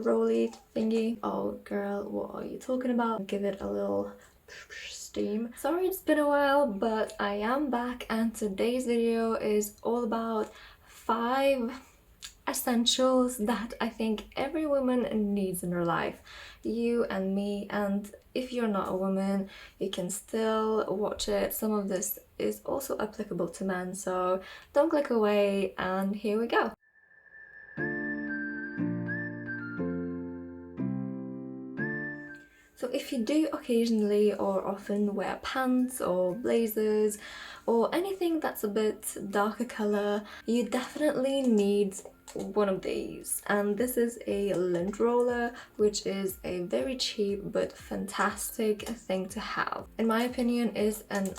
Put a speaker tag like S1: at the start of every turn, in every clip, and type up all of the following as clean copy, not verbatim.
S1: roly thingy. Oh girl, what are you talking about? Give it a little steam. Sorry it's been a while, but I am back and today's video is all about 5 essentials that I think every woman needs in her life. You and me, and if you're not a woman, you can still watch it. Some of this is also applicable to men, so don't click away and here we go. So if you do occasionally or often wear pants or blazers or anything that's a bit darker colour, you definitely need one of these. And this is a lint roller, which is a very cheap but fantastic thing to have. In my opinion, is an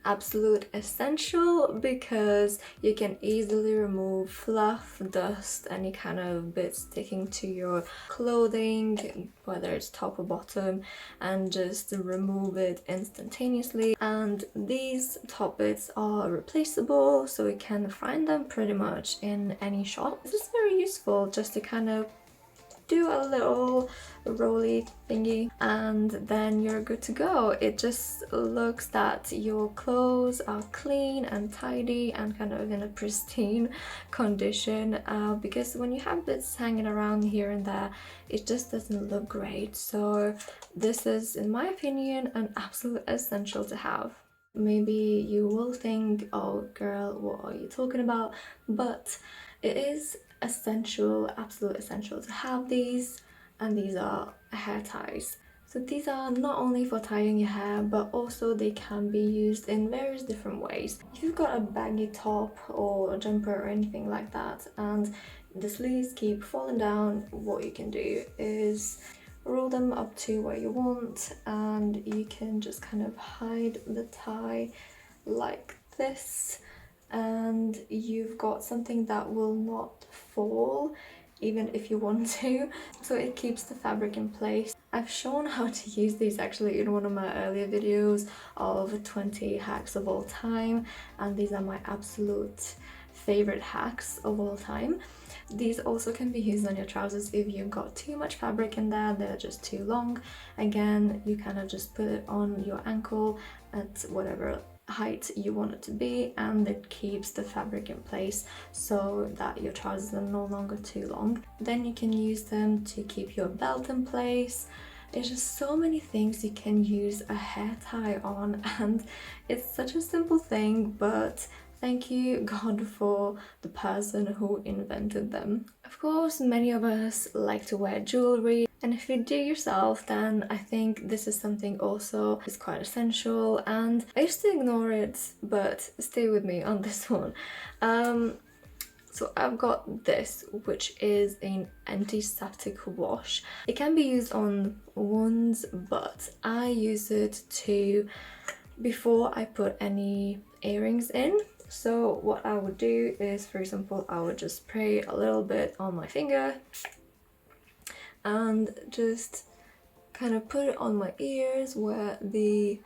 S1: absolute essential because you can easily remove fluff, dust, any kind of bits sticking to your clothing, whether it's top or bottom, and just remove it instantaneously. And these top bits are replaceable, so you can find them pretty much in any shop. This is very useful just to kind of do a little roly thingy and then you're good to go. It just looks that your clothes are clean and tidy and kind of in a pristine condition, because when you have bits hanging around here and there, it just doesn't look great. So this is, in my opinion, an absolute essential to have. Maybe you will think, oh girl, what are you talking about? But it is essential, absolute essential to have these, and these are hair ties. So these are not only for tying your hair, but also they can be used in various different ways. If you've got a baggy top or a jumper or anything like that and the sleeves keep falling down, what you can do is roll them up to where you want and you can just kind of hide the tie like this, and you've got something that will not fall even if you want to, so it keeps the fabric in place. I've shown how to use these actually in one of my earlier videos of 20 hacks of all time, and these are my absolute favorite hacks of all time. These also can be used on your trousers if you've got too much fabric in there, they're just too long. Again, you kind of just put it on your ankle at whatever height you want it to be, and it keeps the fabric in place so that your trousers are no longer too long. Then you can use them to keep your belt in place. There's just so many things you can use a hair tie on, and it's such a simple thing, but thank you God for the person who invented them. Of course, many of us like to wear jewelry, and if you do yourself, then I think this is something also is quite essential, and I used to ignore it, but stay with me on this one. So I've got this, which is an antiseptic wash. It can be used on wounds, but I use it to, before I put any earrings in. So what I would do is, for example, I would just spray a little bit on my finger and just kind of put it on my ears where the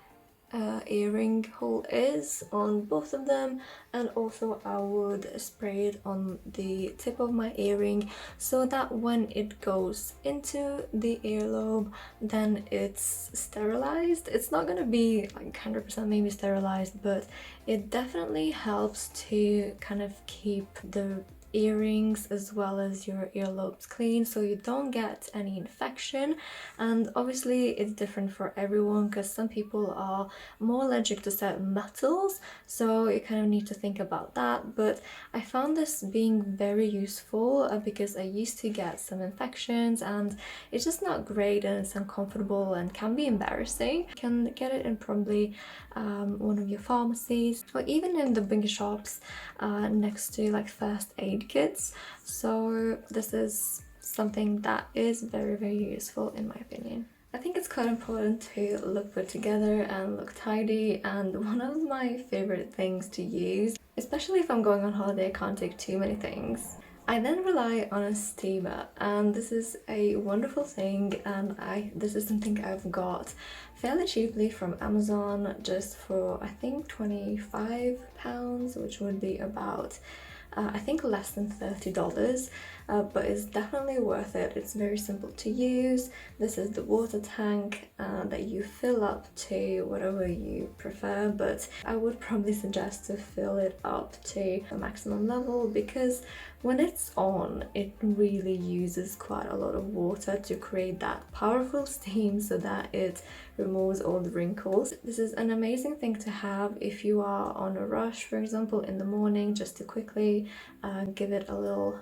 S1: earring hole is, on both of them, and also I would spray it on the tip of my earring so that when it goes into the earlobe, then it's sterilized. It's not gonna be like 100% maybe sterilized, but it definitely helps to kind of keep the earrings as well as your earlobes clean so you don't get any infection. And obviously it's different for everyone because some people are more allergic to certain metals, so you kind of need to think about that. But I found this being very useful because I used to get some infections and it's just not great and it's uncomfortable and can be embarrassing. You can get it in probably one of your pharmacies or even in the big shops next to like first aid kits. So this is something that is very, very useful in my opinion. I think it's quite important to look put together and look tidy, and one of my favorite things to use, especially if I'm going on holiday, I can't take too many things. I then rely on a steamer, and this is a wonderful thing, and this is something I've got fairly cheaply from Amazon, just for I think £25, which would be about I think less than $30, but it's definitely worth it. It's very simple to use. This is the water tank that you fill up to whatever you prefer, but I would probably suggest to fill it up to a maximum level, because when it's on, it really uses quite a lot of water to create that powerful steam so that it removes all the wrinkles. This is an amazing thing to have if you are on a rush, for example, in the morning, just to quickly give it a little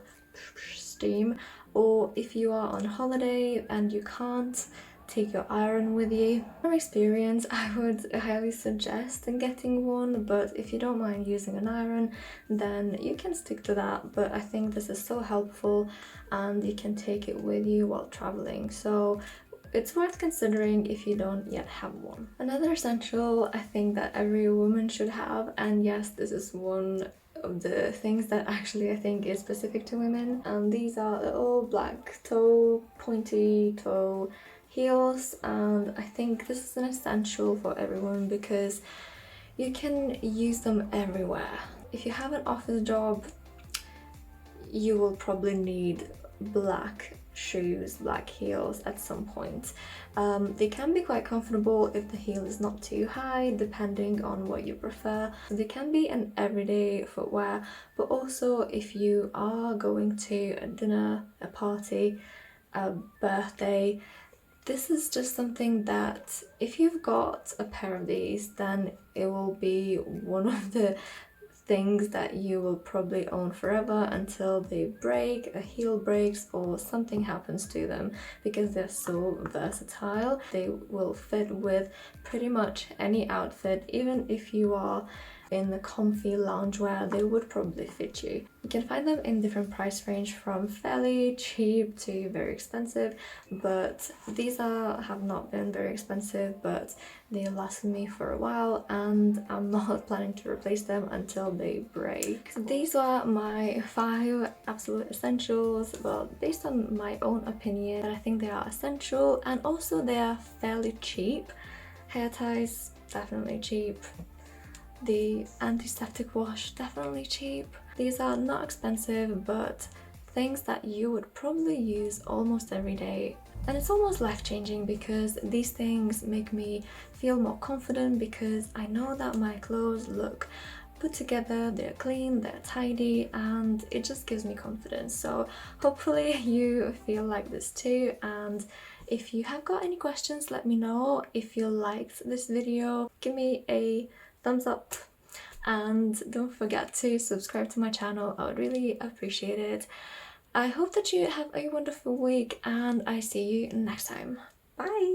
S1: steam, or if you are on holiday and you can't take your iron with you. From experience, I would highly suggest getting one, but if you don't mind using an iron, then you can stick to that. But I think this is so helpful and you can take it with you while traveling, so it's worth considering if you don't yet have one. Another essential I think that every woman should have, and yes, this is one of the things that actually I think is specific to women, and these are little black pointy toe heels, and I think this is an essential for everyone because you can use them everywhere. If you have an office job, you will probably need black shoes, black heels at some point. They can be quite comfortable if the heel is not too high, depending on what you prefer. They can be an everyday footwear, but also if you are going to a dinner, a party, a birthday, this is just something that if you've got a pair of these, then it will be one of the things that you will probably own forever until they break, a heel breaks, or something happens to them, because they're so versatile. They will fit with pretty much any outfit. Even if you are in the comfy loungewear, they would probably fit you. You can find them in different price range, from fairly cheap to very expensive, but these have not been very expensive, but they lasted me for a while and I'm not planning to replace them until they break. So these are my 5 absolute essentials, well, based on my own opinion, but I think they are essential, and also they are fairly cheap. Hair ties, definitely cheap. The anti-static wash, definitely cheap. These are not expensive, but things that you would probably use almost every day. And it's almost life-changing because these things make me feel more confident, because I know that my clothes look put together, they're clean, they're tidy, and it just gives me confidence. So hopefully you feel like this too, and if you have got any questions, let me know. If you liked this video, give me a thumbs up, and don't forget to subscribe to my channel. I would really appreciate it. I hope that you have a wonderful week, and I see you next time. Bye!